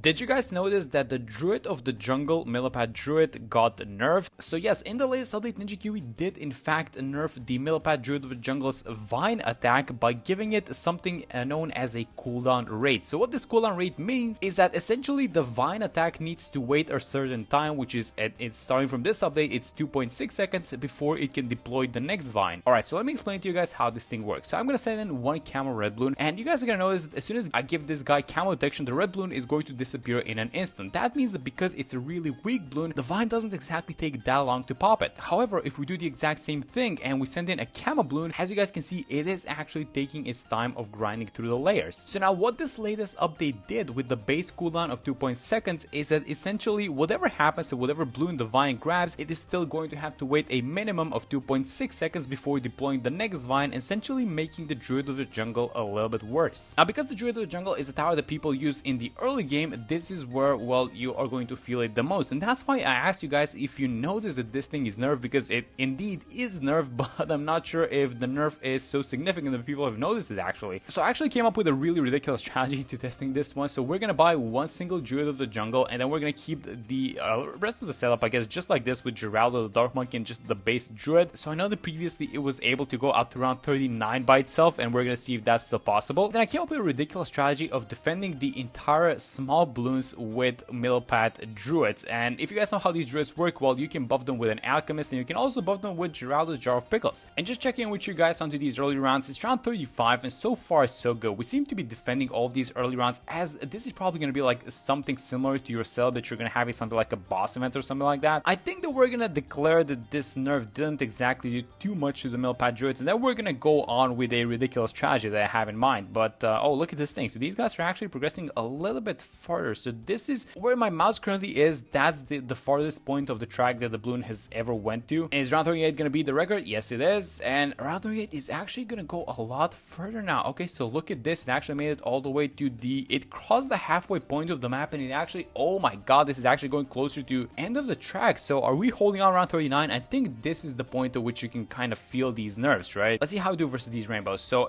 Did you guys notice that the Druid of the jungle, Millipede Druid, got nerfed? So yes, in the latest update, Ninjakiwi did in fact nerf the Millipede Druid of the jungle's Vine attack by giving it something known as a cooldown rate. So what this cooldown rate means is that essentially the Vine attack needs to wait a certain time, which is it's starting from this update, it's 2.6 seconds before it can deploy the next Vine. Alright, so let me explain to you guys how this thing works. So I'm gonna send in one camo red balloon, and you guys are gonna notice that as soon as I give this guy camo detection, the red balloon is going to disappear in an instant. That means that because it's a really weak balloon, the Vine doesn't exactly take that long to pop it. However, if we do the exact same thing and we send in a camo balloon, as you guys can see, it is actually taking its time of grinding through the layers. So now what this latest update did with the base cooldown of 2.6 seconds is that essentially whatever happens to whatever balloon the Vine grabs, it is still going to have to wait a minimum of 2.6 seconds before deploying the next Vine, essentially making the Druid of the jungle a little bit worse. Now because the Druid of the jungle is a tower that people use in the early game, this is where, well, you are going to feel it the most, and that's why I asked you guys if you notice that this thing is nerfed, because it indeed is nerfed, but I'm not sure if the nerf is so significant that people have noticed it actually. So I actually came up with a really ridiculous strategy to testing this one. So we're gonna buy one single Druid of the jungle, and then we're gonna keep the rest of the setup, I guess, just like this, with Geraldo, the Dark Monkey, and just the base Druid. So I know that previously it was able to go up to around 39 by itself, and we're gonna see if that's still possible. Then I came up with a ridiculous strategy of defending the entire small balloons with Millipede Druids. And if you guys know how these Druids work, well, you can buff them with an Alchemist, and you can also buff them with Geraldo's Jar of Pickles. And just checking in with you guys onto these early rounds, it's round 35, and so far so good. We seem to be defending all of these early rounds, as this is probably going to be like something similar to your setup that you're going to have something like a boss event or something like that. I think that we're going to declare that this nerf didn't exactly do too much to the Millipede Druid, and then we're going to go on with a ridiculous strategy that I have in mind. But oh, look at this thing. So these guys are actually progressing a little bit further. So this is where my mouse currently is. That's the farthest point of the track that the balloon has ever went to. And is round 38 going to be the record? Yes, it is. And round 38 is actually going to go a lot further now. Okay, so look at this. It actually made it all the way to it crossed the halfway point of the map, and it actually, oh my god, this is actually going closer to end of the track. So are we holding on around 39? I think this is the point at which you can kind of feel these nerfs, right? Let's see how we do versus these rainbows. So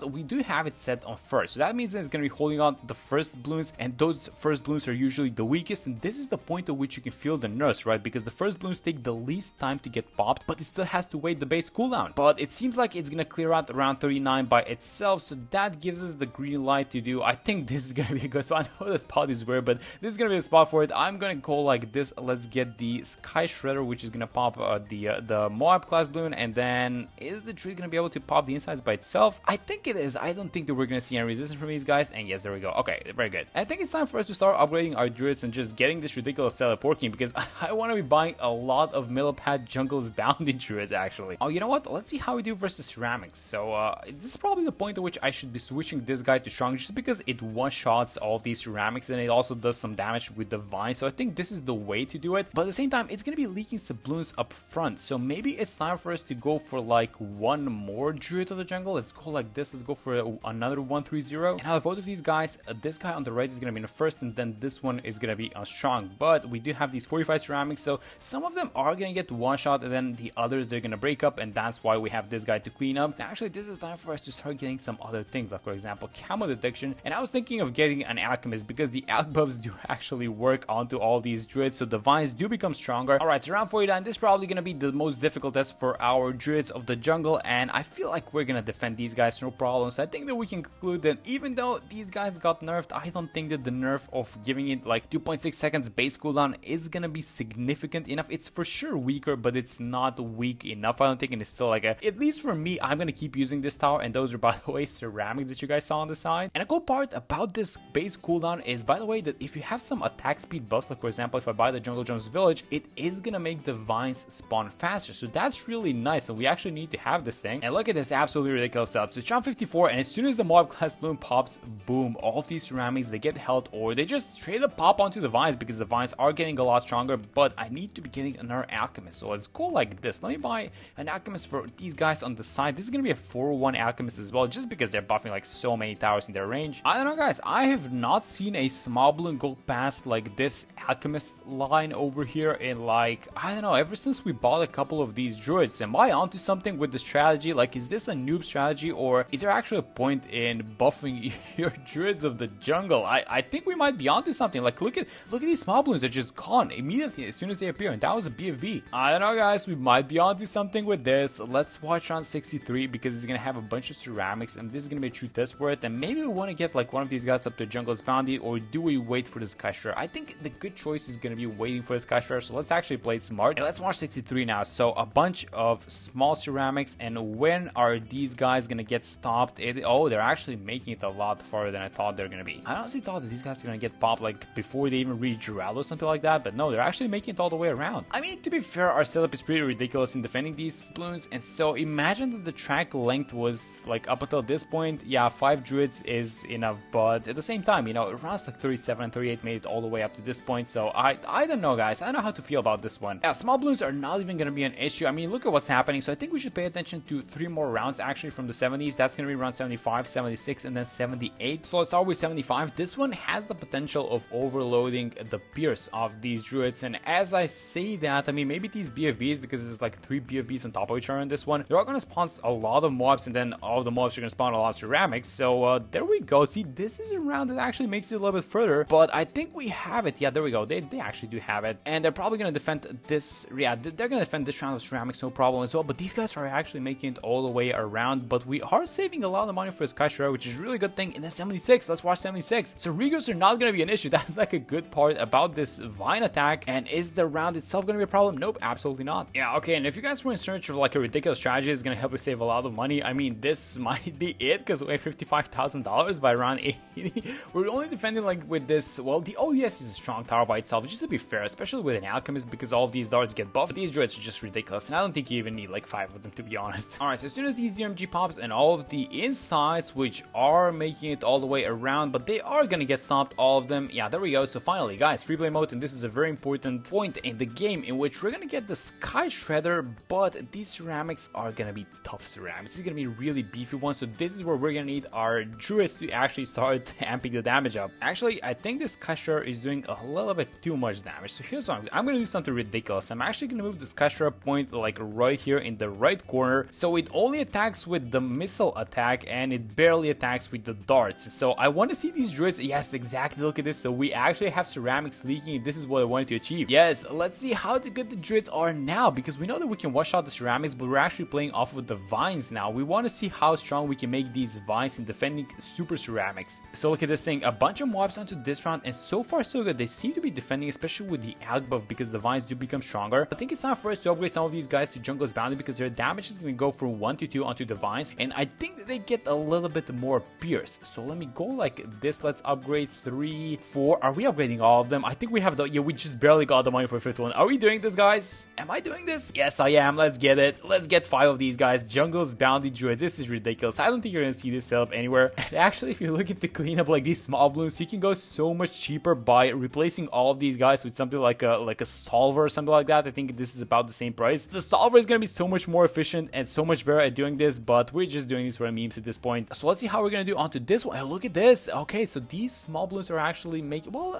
we do have it set on first. So that means that it's going to be holding on the first balloons, and those first balloons are usually the weakest, and this is the point at which you can feel the nerfs, right? Because the first balloons take the least time to get popped, but it still has to wait the base cooldown. But it seems like it's gonna clear out around 39 by itself, so that gives us the green light to do. I think this is gonna be a good spot. I know the spot is weird, but this is gonna be a spot for it. I'm gonna go like this. Let's get the Sky Shredder, which is gonna pop the Moab class balloon, and then is the tree gonna be able to pop the insides by itself? I think it is. I don't think that we're gonna see any resistance from these guys, and yes, there we go. Okay, very good. And I think it's time for us to start upgrading our druids and just getting this ridiculous setup working, because I want to be buying a lot of Millipede Jungle's Bounty Druids actually. Oh, you know what? Let's see how we do versus Ceramics. So this is probably the point at which I should be switching this guy to Strong, just because it one-shots all of these Ceramics, and it also does some damage with the Vine. So I think this is the way to do it. But at the same time, it's going to be leaking some balloons up front. So maybe it's time for us to go for like one more Druid of the Jungle. Let's go like this. Let's go for another 1-3-0. And out of both of these guys, this guy on the right is going to be in the first, and then this one is going to be on Strong. But we do have these 45 Ceramics, so some of them are going to get one shot, and then the others, they're going to break up, and that's why we have this guy to clean up. And actually, this is the time for us to start getting some other things, like for example, camo detection. And I was thinking of getting an Alchemist, because the Alch buffs do actually work onto all these Druids, so the Vines do become stronger. Alright, so round 49, this is probably going to be the most difficult test for our Druids of the jungle, and I feel like we're going to defend these guys no problem. So I think that we can conclude that even though these guys got nerfed, I don't think that the nerf of giving it like 2.6 seconds base cooldown is going to be significant enough. It's for sure weaker, but it's not weak enough, I don't think, and it's still like at least for me, I'm going to keep using this tower, and those are, by the way, Ceramics that you guys saw on the side. And a cool part about this base cooldown is, by the way, that if you have some attack speed buffs, like for example, if I buy the Jungle Jones Village, it is going to make the Vines spawn faster, so that's really nice, and we actually need to have this thing. And look at this absolutely ridiculous setup. So it's round 54, and as soon as the Moab class balloon pops, boom, all of these Ceramics, they get health, or they just straight up pop onto the Vines, because the Vines are getting a lot stronger. But I need to be getting another Alchemist, so let's go like this. Let me buy an Alchemist for these guys on the side. This is gonna be a 4-1 Alchemist as well, just because they're buffing like so many towers in their range. I don't know, guys, I have not seen a small balloon go past like this Alchemist line over here in like, I don't know, ever since we bought a couple of these Druids. Am I onto something with the strategy? Like, is this a noob strategy, or is there actually a point in buffing your Druids of the jungle? I think we we might be onto something. Like, look at these small balloons. They're just gone immediately as soon as they appear, and that was a BFB. I don't know, guys. We might be onto something with this. Let's watch round 63 because it's gonna have a bunch of ceramics, and this is gonna be a true test for it. And maybe we want to get like one of these guys up to Jungle's Bounty, or do we wait for the Sky Shredder? I think the good choice is gonna be waiting for the Sky Shredder. So let's actually play it smart. And let's watch 63 now. So a bunch of small ceramics, and when are these guys gonna get stopped? Oh, they're actually making it a lot farther than I thought they're gonna be. I honestly thought that these guys are gonna get popped like before they even reach Druid or something like that, but no, they're actually making it all the way around. I mean, to be fair, our setup is pretty ridiculous in defending these balloons, and so imagine that the track length was like up until this point, yeah, 5 Druids is enough, but at the same time, you know, rounds like 37 and 38 made it all the way up to this point, so I don't know, guys. I don't know how to feel about this one. Yeah, small balloons are not even gonna be an issue. I mean, look at what's happening, so I think we should pay attention to 3 more rounds actually from the 70s. That's gonna be around 75, 76, and then 78. So let's start with 75. This one has the potential of overloading the pierce of these Druids, and as I say that, I mean, maybe these BFBs, because there's like 3 BFBs on top of each other in this one, they're all gonna spawn a lot of mobs, and then all of the mobs are gonna spawn a lot of ceramics. So there we go. See, this is a round that actually makes it a little bit further, but I think we have it. Yeah, there we go. They actually do have it, and they're probably gonna defend this. Yeah, they're gonna defend this round of ceramics, no problem as well. But these guys are actually making it all the way around, but we are saving a lot of money for Sky Shredder, which is a really good thing. And then 76, let's watch 76. So Regos are not gonna be an issue. That's like a good part about this Vine attack. And is the round itself gonna be a problem? Nope, absolutely not. Yeah, okay, and if you guys were in search of like a ridiculous strategy that's gonna help you save a lot of money, I mean, this might be it, because we have $55,000 by round 80. We're only defending like with this, well, the ODS is a strong tower by itself, just to be fair, especially with an Alchemist, because all of these darts get buffed. These Druids are just ridiculous, and I don't think you even need like 5 of them, to be honest. Alright, so as soon as the ZMG pops and all of the insides, which are making it all the way around, but they are gonna get stopped, all of them. Yeah, there we go. So finally, guys, free play mode, and this is a very important point in the game in which we're gonna get the Sky Shredder, but these ceramics are gonna be tough ceramics. This is gonna be really beefy one, so this is where we're gonna need our Druids to actually start amping the damage up. Actually, I think this Sky Shredder is doing a little bit too much damage, so here's what I'm gonna do something ridiculous. I'm actually gonna move the Sky Shredder point like right here in the right corner, so it only attacks with the missile attack and it barely attacks with the darts. So I want to see these Druids. Yes, exactly, look at this. So we actually have ceramics leaking. This is what I wanted to achieve. Yes, let's see how good the Druids are now, because we know that we can wash out the ceramics, but we're actually playing off of the vines now. We want to see how strong we can make these vines in defending super ceramics. So look at this thing, a bunch of mobs onto this round, and so far so good. They seem to be defending, especially with the Alg buff, because the vines do become stronger. I think it's time for us to upgrade some of these guys to Jungle's Bounty, because their damage is going to go from 1 to 2 onto the vines, and I think that they get a little bit more pierce. So let me go like this. Let's upgrade 3, 4. Are we upgrading all of them? I think we have the, yeah, we just barely got the money for 5th one. Are we doing this, guys? Am I doing this? Yes, I am. Let's get it. Let's get 5 of these guys. Jungle's Bounty Druids. This is ridiculous. I don't think you're gonna see this setup anywhere. And actually, if you're looking to clean up like these small balloons, you can go so much cheaper by replacing all of these guys with something like a solver or something like that. I think this is about the same price. The solver is gonna be so much more efficient and so much better at doing this, but we're just doing this for memes at this point. So let's see how we're gonna do onto this one. Oh, look at this. Okay, so these small balloons are actually making, well,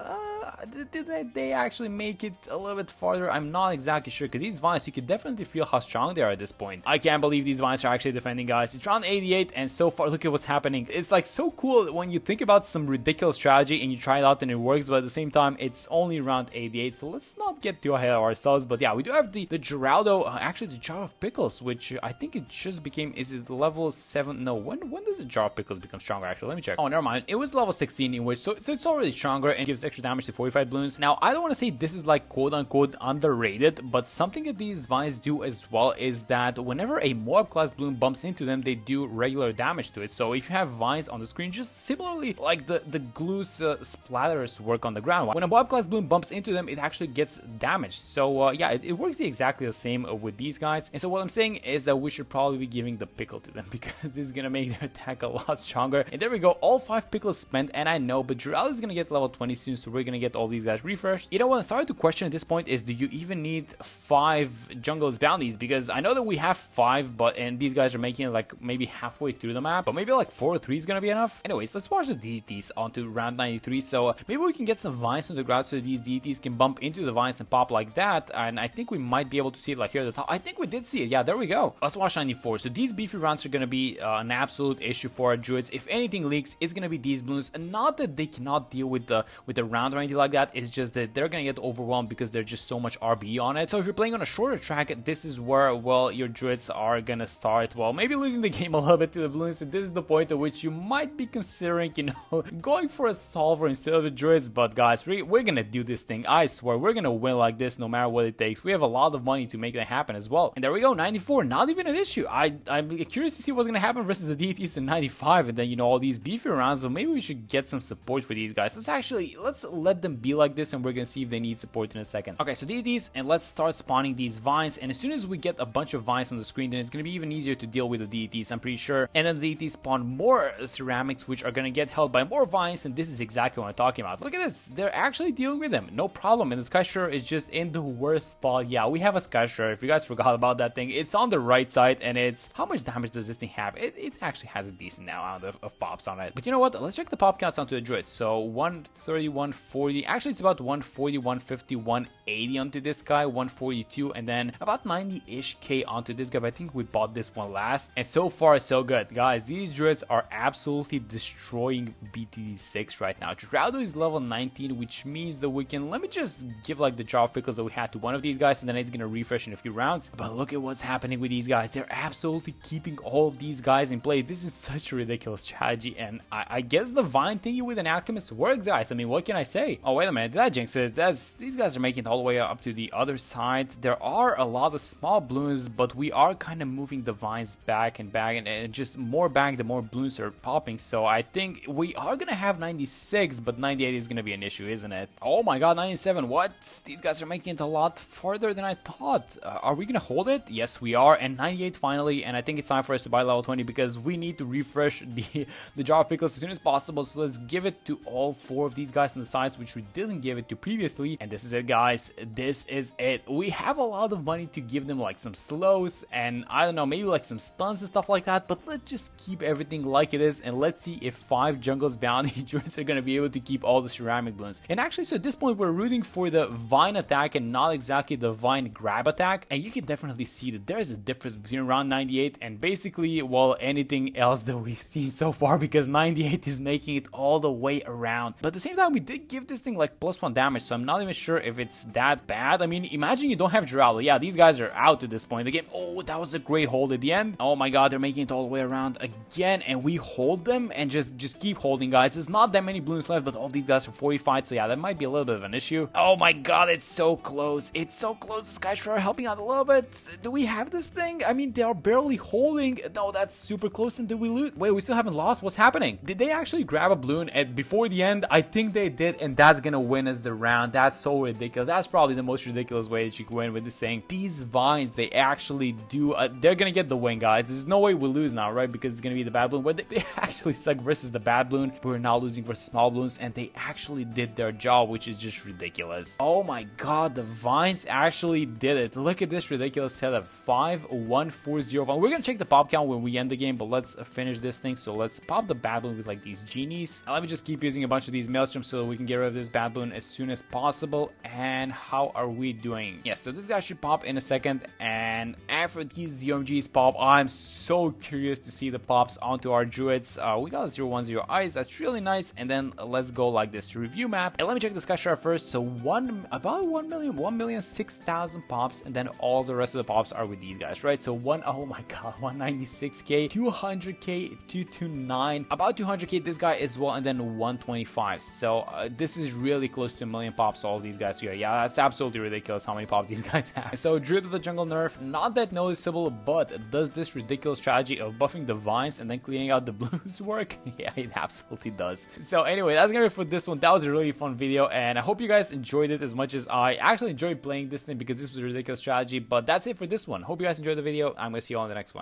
did they actually make it a little bit farther? I'm not exactly sure, because these vines, you can definitely feel how strong they are at this point. I can't believe these vines are actually defending, guys. It's round 88, and so far, look at what's happening. It's like so cool when you think about some ridiculous strategy and you try it out and it works, but at the same time, it's only round 88, so let's not get too ahead of ourselves. But yeah, we do have the Geraldo, actually the Jar of Pickles, which I think it just became, is it level 7? No, when does the Jar of Pickles become stronger, actually? Let me check. Oh, never mind. It was level 16 in which, so it's already stronger and gives extra damage to 45 balloons. Now, I don't want to say this is like quote-unquote underrated, but something that these vines do as well is that whenever a mob class balloon bumps into them, they do regular damage to it. So if you have vines on the screen, just similarly like the glue's splatters work on the ground. When a mob class balloon bumps into them, it actually gets damaged. So yeah, it works exactly the same with these guys. And so what I'm saying is that we should probably be giving the pickle to them, because this is gonna make their attack a lot stronger. And there we go, all 5 pickles spent, and I know, but Druid is gonna get level 20 soon, so we're gonna get all these guys refreshed. You know what I'm starting to question at this point is, do you even need 5 Jungle's Bounties? Because I know that we have 5, and these guys are making it like maybe halfway through the map, but maybe like 4 or 3 is gonna be enough. Anyways, let's watch the deities onto round 93. So maybe we can get some vines on the ground so these deities can bump into the vines and pop like that, and I think we might be able to see it like here at the top. I think we did see it. Yeah, there we go. Let's watch 94. So these beefy rounds are gonna be an absolute issue for our Druids. If anything leaks, it's gonna be these balloons, and not that they can cannot deal with the round or anything like that. It's just that they're gonna get overwhelmed because there's just so much RB on it. So if you're playing on a shorter track, this is where, well, your druids are gonna start, well, maybe losing the game a little bit to the balloons. And this is the point at which you might be considering, you know, going for a solver instead of the druids. But guys, we're gonna do this thing. I swear, we're gonna win like this no matter what it takes. We have a lot of money to make that happen as well. And there we go, 94, not even an issue. I'm curious to see what's gonna happen versus the deities in 95, and then, you know, all these beefy rounds. But maybe we should get some support for these guys. Let's let them be like this, and we're gonna see if they need support in a second. Okay, so deities, and let's start spawning these vines. And as soon as we get a bunch of vines on the screen, then it's gonna be even easier to deal with the deities, I'm pretty sure. And then the deities spawn more ceramics, which are gonna get held by more vines, and this is exactly what I'm talking about. Look at this, they're actually dealing with them, no problem. And the Sky Shredder is just in the worst spot. Yeah, we have a Sky Shredder. If you guys forgot about that thing, it's on the right side, and it's, how much damage does this thing have? It actually has a decent amount of pops on it. But you know what, let's check the pop counts onto the druid. So 130, 140, actually it's about 140, 150, 180 onto this guy, 142, and then about 90-ish K onto this guy. But I think we bought this one last, and so far so good. Guys, these druids are absolutely destroying BTD6 right now. Geraldo is level 19, which means that we can, let me just give like the jar of pickles that we had to one of these guys, and then it's gonna refresh in a few rounds. But look at what's happening with these guys. They're absolutely keeping all of these guys in play. This is such a ridiculous strategy, and I guess the vine thingy with an alchemist works, guys. I mean, what can I say? Oh, wait a minute, did I jinx it? These guys are making it all the way up to the other side. There are a lot of small balloons, but we are kind of moving the vines back and back, and just more back the more balloons are popping. So I think we are gonna have 96, but 98 is gonna be an issue, isn't it? Oh my god, 97, what? These guys are making it a lot farther than I thought. Are we gonna hold it? Yes, we are. And 98 finally, and I think it's time for us to buy level 20 because we need to refresh the jar of pickles as soon as possible. So let's give it to all 4 of these guys on the sides, which we didn't give it to previously. And this is it, guys. This is it. We have a lot of money to give them like some slows and I don't know, maybe like some stuns and stuff like that. But let's just keep everything like it is, and let's see if 5 jungles bounty druids are gonna be able to keep all the ceramic balloons. And actually, so at this point we're rooting for the vine attack and not exactly the vine grab attack. And you can definitely see that there's a difference between around 98 and basically, well, anything else that we've seen so far, because 98 is making it all the way around. But at the same time, we did give this thing like +1 damage, so I'm not even sure if it's that bad. I mean, imagine you don't have Geraldo. Yeah, these guys are out at this point in the game. Oh, that was a great hold at the end. Oh my god, they're making it all the way around again, and we hold them and just keep holding, guys. There's not that many balloons left, but all these guys are 45, so yeah, that might be a little bit of an issue. Oh my god, it's so close. It's so close. The Sky Shredder helping out a little bit. Do we have this thing? I mean, they are barely holding. No, that's super close. And did we lose? Wait, we still haven't lost? What's happening? Did they actually grab a balloon and before the end? I think they did, and that's gonna win us the round. That's so ridiculous. That's probably the most ridiculous way that you can win with this thing. These vines, they actually do, they're gonna get the win, guys. There's no way we lose now, right? Because it's gonna be the bad balloon. But they actually suck versus the bad balloon. We're now losing versus small balloons, and they actually did their job, which is just ridiculous. Oh my god, the vines actually did it. Look at this ridiculous setup. 5-1-4-0. We're gonna check the pop count when we end the game, but let's finish this thing. So let's pop the bad balloon with like these genies. Let me just keep using a bunch of these maelstroms so we can get rid of this bad balloon as soon as possible. And how are we doing? Yes, so this guy should pop in a second, and after these ZMGs pop, I'm so curious to see the pops onto our druids. We got a 010 eyes, that's really nice. And then let's go like this review map, and let me check the Sky Shredder first. So about 1,006,000 pops, and then all the rest of the pops are with these guys, right? So oh my god, 196k, 200k, 229, about 200k this guy as well, and then 125. So this is really close to a million pops, all these guys here. Yeah, that's absolutely ridiculous how many pops these guys have. So Druid of the Jungle nerf, not that noticeable, but does this ridiculous strategy of buffing the vines and then cleaning out the blues work? Yeah, it absolutely does. So anyway, that's gonna be it for this one. That was a really fun video, and I hope you guys enjoyed it as much as I actually enjoyed playing this thing, because this was a ridiculous strategy. But that's it for this one. Hope you guys enjoyed the video. I'm gonna see you all in the next one.